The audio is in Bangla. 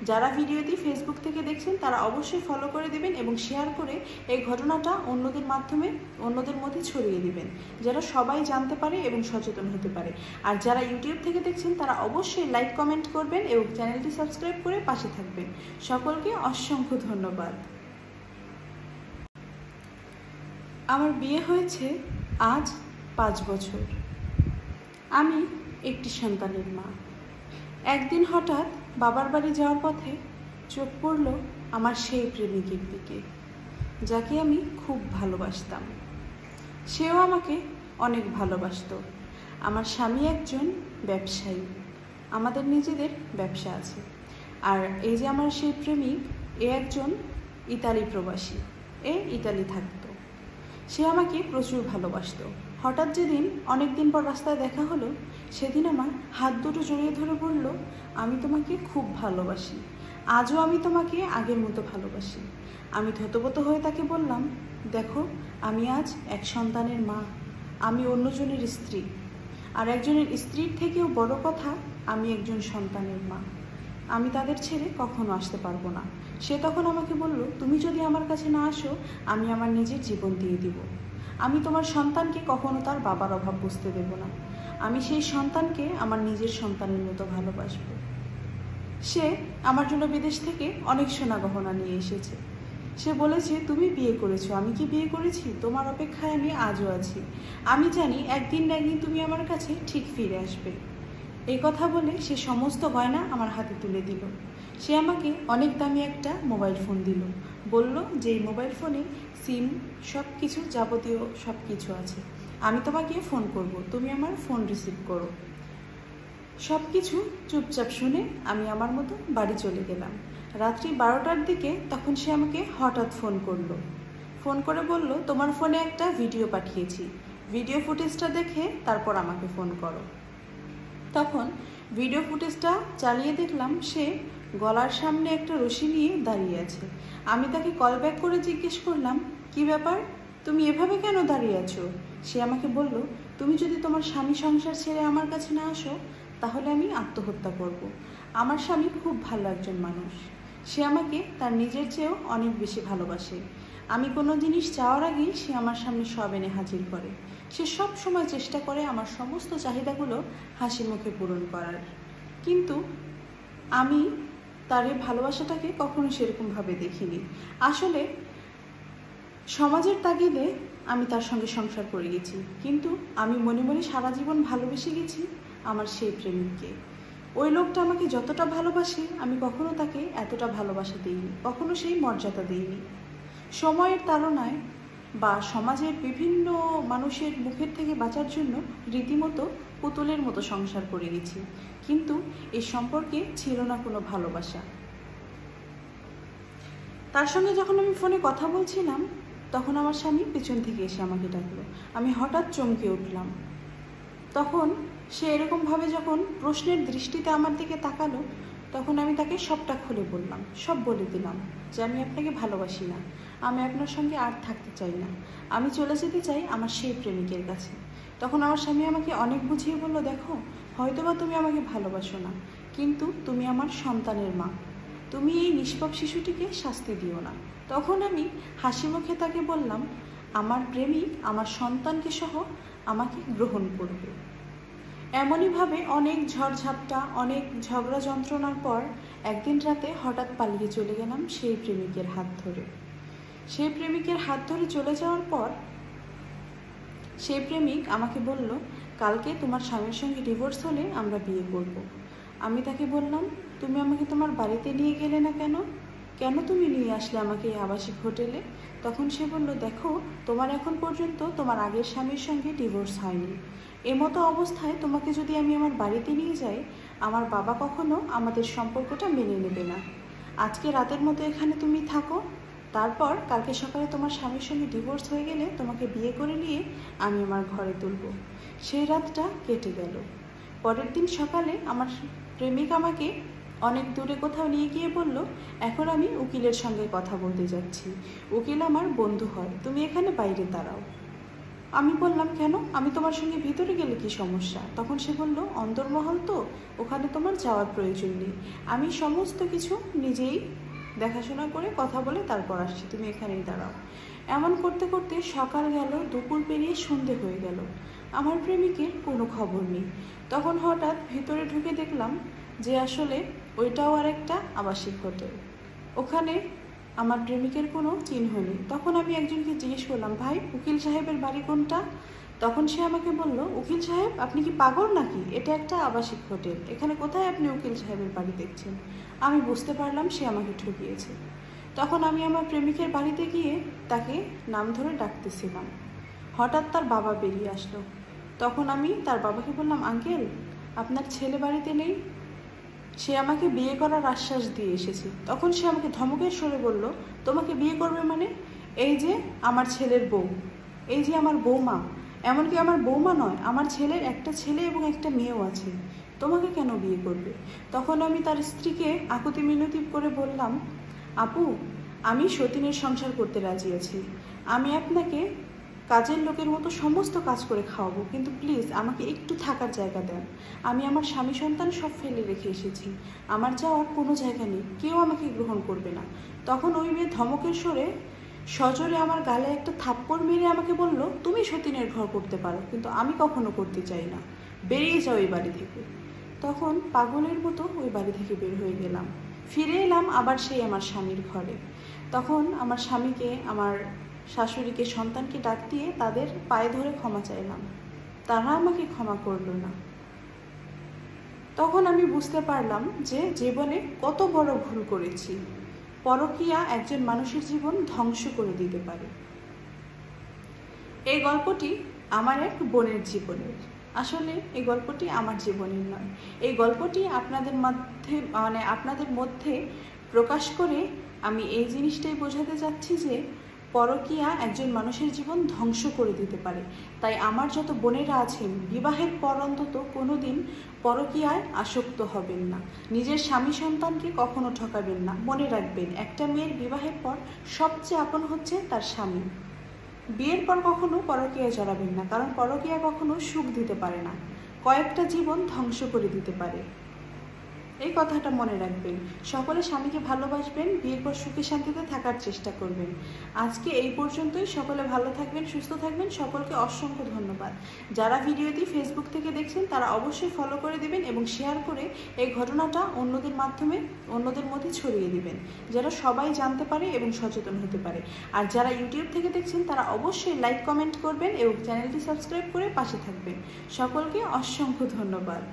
যারা ভিডিওটি ফেসবুক থেকে দেখছেন তারা অবশ্যই ফলো করে দেবেন এবং শেয়ার করে এই ঘটনাটা অন্যদের মধ্যে ছড়িয়ে দিবেন, যারা সবাই জানতে পারে এবং সচেতন হতে পারে। আর যারা ইউটিউব থেকে দেখছেন তারা অবশ্যই লাইক কমেন্ট করবেন এবং চ্যানেলটি সাবস্ক্রাইব করে পাশে থাকবেন। সকলকে অসংখ্য ধন্যবাদ। আমার বিয়ে হয়েছে আজ 5 বছর। আমি একটি সন্তানের মা। একদিন হঠাৎ বাবার বাড়ি যাওয়ার পথে চোখ পড়ল আমার সেই প্রেমিকের দিকে, যাকে আমি খুব ভালোবাসতাম। সেও আমাকে অনেক ভালোবাসত। আমার স্বামী একজন ব্যবসায়ী, আমাদের নিজেদের ব্যবসা আছে। আর এই যে আমার সেই প্রেমিক, এ একজন ইতালি প্রবাসী, ইতালি থাকতো। সে আমাকে প্রচুর ভালোবাসত। হঠাৎ যেদিন অনেক দিন পর রাস্তায় দেখা হলো, সেদিন আমার হাত দুটো জড়িয়ে ধরে বলল, আমি তোমাকে খুব ভালোবাসি, আজও আমি তোমাকে আগের মতো ভালোবাসি। আমি থতবত হয়ে তাকে বললাম, দেখো, আমি আজ এক সন্তানের মা, আমি অন্যজনের স্ত্রী, আর একজনের স্ত্রীর থেকেও বড় কথা, আমি একজন সন্তানের মা। আমি তাদের ছেড়ে কখনো আসতে পারবো না। সে তখন আমাকে বলল, তুমি যদি আমার কাছে না আসো, আমি আমার নিজের জীবন দিয়ে দিব। আমি তোমার সন্তানকে কখনো তার বাবার অভাব বুঝতে দেব না। আমি সেই সন্তানকে আমার নিজের সন্তানের মতো ভালোবাসবো। সে আমার জন্য বিদেশ থেকে অনেক সোনা গহনা নিয়ে এসেছে। সে বলেছে, তুমি বিয়ে করেছো, আমি কি বিয়ে করেছি? তোমার অপেক্ষায় আমি আজও আছি। আমি জানি একদিন না একদিন তুমি আমার কাছে ঠিক ফিরে আসবে। এই কথা বলে সে সমস্ত গয়না আমার হাতে তুলে দিল। সে আমাকে অনেক দামি একটা মোবাইল ফোন দিল। বলল যে এই মোবাইল ফোনে সিম, সব কিছু, যাবতীয় সব কিছু আছে। আমি তোমাকে ফোন করব, তুমি আমার ফোন রিসিভ করো। সব কিছু চুপচাপ শুনে আমি আমার মতো বাড়ি চলে গেলাম। রাত্রি 12টার দিকে তখন সে আমাকে হঠাৎ ফোন করলো। ফোন করে বলল, তোমার ফোনে একটা ভিডিও পাঠিয়েছি, ভিডিও ফুটেজটা দেখে তারপর আমাকে ফোন করো। তখন ভিডিও ফুটেজটা চালিয়ে দেখলাম সে গলার সামনে একটা রশি নিয়ে দাঁড়িয়ে আছে। আমি তাকে কল ব্যাক করে জিজ্ঞেস করলাম, কি ব্যাপার, তুমি এভাবে কেন দাঁড়িয়ে আছো? সে আমাকে বলল, তুমি যদি তোমার স্বামী সংসার ছেড়ে আমার কাছে না আসো, তাহলে আমি আত্মহত্যা করব। আমার স্বামী খুব ভালো একজন মানুষ। সে আমাকে তার নিজের চেয়েও অনেক বেশি ভালোবাসে। আমি কোনো জিনিস চাওয়ার আগেই সে আমার সামনে সব এনে হাজির করে। সে সব সময় চেষ্টা করে আমার সমস্ত চাহিদাগুলো হাসি মুখে পূরণ করার। কিন্তু আমি তার এই ভালোবাসাটাকে কখনো সেরকমভাবে দেখিনি। আসলে সমাজের তাগিদে আমি তার সঙ্গে সংসার করে গেছি, কিন্তু আমি মনে মনে সারা জীবন ভালোবেসে গেছি আমার সেই প্রেমিককে। ওই লোকটা আমাকে যতটা ভালোবাসে, আমি কখনো তাকে এতটা ভালোবাসা দিইনি, কখনো সেই মর্যাদা দিইনি। সময়ের তাড়নায় বা সমাজের বিভিন্ন মানুষের মুখের থেকে বাঁচার জন্য রীতিমতো পুতুলের মতো সংসার করে গেছি, কিন্তু এই সম্পর্কে ছিল না কোনো ভালোবাসা। তার সঙ্গে যখন আমি ফোনে কথা বলছিলাম, তখন আমার স্বামী পেছন থেকে এসে আমাকে ডাকলো। আমি হঠাৎ চমকে উঠলাম। তখন সে এরকমভাবে যখন প্রশ্নের দৃষ্টিতে আমার দিকে তাকালো, তখন আমি তাকে সবটা খুলে বললাম, সব বলে দিলাম যে আমি আপনাকে ভালোবাসি না, আমি আপনার সঙ্গে আর থাকতে চাই না, আমি চলে যেতে চাই আমার সেই প্রেমিকের কাছে। তখন আমার স্বামী আমাকে অনেক বুঝিয়ে বলল, দেখো, হয়তোবা তুমি আমাকে ভালোবাসো না, কিন্তু তুমি আমার সন্তানের মা, তুমি এই নিষ্পাপ শিশুটিকে শাস্তি দিও না। তখন আমি হাসি মুখে তাকে বললাম, আমার প্রেমিক আমার সন্তানকে সহ আমাকে গ্রহণ করবে। এমনইভাবে অনেক ঝড়ঝাপটা, অনেক ঝগড়া যন্ত্রণার পর একদিন রাতে হঠাৎ পালিয়ে চলে গেলাম সেই প্রেমিকের হাত ধরে। সেই প্রেমিকের হাত ধরে চলে যাওয়ার পর সেই প্রেমিক আমাকে বলল, কালকে তোমার স্বামীর সঙ্গে ডিভোর্স হলে আমরা বিয়ে করব। আমি তাকে বললাম, তুমি আমাকে তোমার বাড়িতে নিয়ে গেলে না কেন? কেন তুমি নিয়ে আসলে আমাকে এই আবাসিক হোটেলে? তখন সে বলল, দেখো, তোমার এখন পর্যন্ত তোমার আগের স্বামীর সঙ্গে ডিভোর্স হয়নি। এমতো অবস্থায় তোমাকে যদি আমি আমার বাড়িতে নিয়ে যাই, আমার বাবা কখনো আমাদের সম্পর্কটা মেনে নেবে না। আজকে রাতের মতো এখানে তুমি থাকো, তারপর কালকে সকালে তোমার স্বামীর সঙ্গে ডিভোর্স হয়ে গেলে তোমাকে বিয়ে করে নিয়ে আমি আমার ঘরে তুলব। সেই রাতটা কেটে গেল। পরের দিন সকালে আমার প্রেমিক আমাকে অনেক দূরে কোথাও নিয়ে গিয়ে বলল, এখন আমি উকিলের সঙ্গে কথা বলতে যাচ্ছি, উকিল আমার বন্ধু হয়, তুমি এখানে বাইরে দাঁড়াও। আমি বললাম, কেন, আমি তোমার সঙ্গে ভিতরে গেলে কি সমস্যা? তখন সে বলল, অন্দরমহল তো, ওখানে তোমার যাওয়ার প্রয়োজন নেই, আমি সমস্ত কিছু নিজেই দেখাশোনা করে কথা বলে তারপর আসছি, তুমি এখানেই দাঁড়াও। এমন করতে করতে সকাল গেল, দুপুর পেরিয়ে সন্ধে হয়ে গেল, আমার প্রেমিকের কোনো খবর নেই। তখন হঠাৎ ভিতরে ঢুকে দেখলাম যে আসলে ওইটাও আর একটা আবাসিক হোটেল, ওখানে আমার প্রেমিকের কোনো চিহ্ন নেই। তখন আমি একজনকে জিজ্ঞেস করলাম, ভাই, উকিল সাহেবের বাড়ি কোনটা? তখন সে আমাকে বলল, উকিল সাহেব, আপনি কি পাগল নাকি? এটা একটা আবাসিক হোটেল, এখানে কোথায় আপনি উকিল সাহেবের বাড়ি দেখছেন? আমি বুঝতে পারলাম সে আমাকে ঠকিয়েছে। তখন আমি আমার প্রেমিকের বাড়িতে গিয়ে তাকে নাম ধরে ডাকতেছিলাম। হঠাৎ তার বাবা বেরিয়ে আসলো। তখন আমি তার বাবাকে বললাম, আঙ্কেল, আপনার ছেলে বাড়িতে নেই, সে আমাকে বিয়ে করার আশ্বাস দিয়ে এসেছে। তখন সে আমাকে ধমকের সরে বলল, তোমাকে বিয়ে করবে মানে? এই যে আমার ছেলের বউ, এই যে আমার বৌমা, এমনকি আমার বৌমা নয়, আমার ছেলের একটা ছেলে এবং একটা মেয়েও আছে, তোমাকে কেন বিয়ে করবে? তখন আমি তার স্ত্রীকে আকুতি মিনতি করে বললাম, আপু, আমি সতীনের সংসার করতে রাজি আছি, আমি আপনাকে কাজের লোকের মতো সমস্ত কাজ করে খাওয়াবো, কিন্তু প্লিজ আমাকে একটু থাকার জায়গা দেন। আমি আমার স্বামী সন্তান সব ফেলে রেখে এসেছি, আমার যাওয়ার কোনো জায়গা নেই, কেউ আমাকে গ্রহণ করবে না। তখন ওই মেয়ে ধমকের সরে সজোরে আমার গালে একটা থাপ্পড় মেরে আমাকে বলল, তুমি সতীনের ঘর করতে পারো, কিন্তু আমি কখনো করতে চাই না, বেরিয়ে যাও এই বাড়ি থেকে। তখন পাগলের মতো ওই বাড়ি থেকে বের হয়ে গেলাম। ফিরে এলাম আবার সেই আমার স্বামীর ঘরে। তখন আমার স্বামীকে, আমার শাশুড়িকে, সন্তানকে ডাক দিয়ে তাদের পায়ে ধরে ক্ষমা চাইলাম, তারা আমাকে ক্ষমা করলো না। তখন আমি বুঝতে পারলাম যে জীবনে কত বড় ভুল করেছি। পরকীয়া একজন মানুষের জীবন ধ্বংস করে দিতে পারে। এই গল্পটি আমার এক বোনের জীবনের, আসলে এই গল্পটি আমার জীবনের নয়। এই গল্পটি আপনাদের মধ্যে প্রকাশ করে আমি এই জিনিসটাই বোঝাতে চাচ্ছি যে পরকীয়া একজন মানুষের জীবন ধ্বংস করে দিতে পারে। তাই আমার যত বোনেরা আছেন, বিবাহের পর অন্তত কোনোদিন পরকীয়ায় আসক্ত হবেন না, নিজের স্বামী সন্তানকে কখনো ঠকাবেন না। মনে রাখবেন, একটা মেয়ের বিবাহের পর সবচেয়ে আপন হচ্ছে তার স্বামী। বিয়ের পর কখনো পরকীয়ায় জড়াবেন না, কারণ পরকীয়া কখনো সুখ দিতে পারে না, কয়েকটা জীবন ধ্বংস করে দিতে পারে। এই কথাটা মনে রাখবেন। সকলে স্বামীকে ভালোবাসবেন, বিয়ের পর সুখে শান্তিতে থাকার চেষ্টা করবেন। আজকে এই পর্যন্তই। সকলে ভালো থাকবেন, সুস্থ থাকবেন। সকলকে অসংখ্য ধন্যবাদ। যারা ভিডিওটি ফেসবুক থেকে দেখছেন তারা অবশ্যই ফলো করে দিবেন এবং শেয়ার করে এই ঘটনাটা অন্যদের মধ্যে ছড়িয়ে দিবেন, যেন সবাই জানতে পারে এবং সচেতন হতে পারে। আর যারা ইউটিউব থেকে দেখছেন তারা অবশ্যই লাইক, কমেন্ট করবেন এবং চ্যানেলটি সাবস্ক্রাইব করে পাশে থাকবেন। সকলকে অসংখ্য ধন্যবাদ।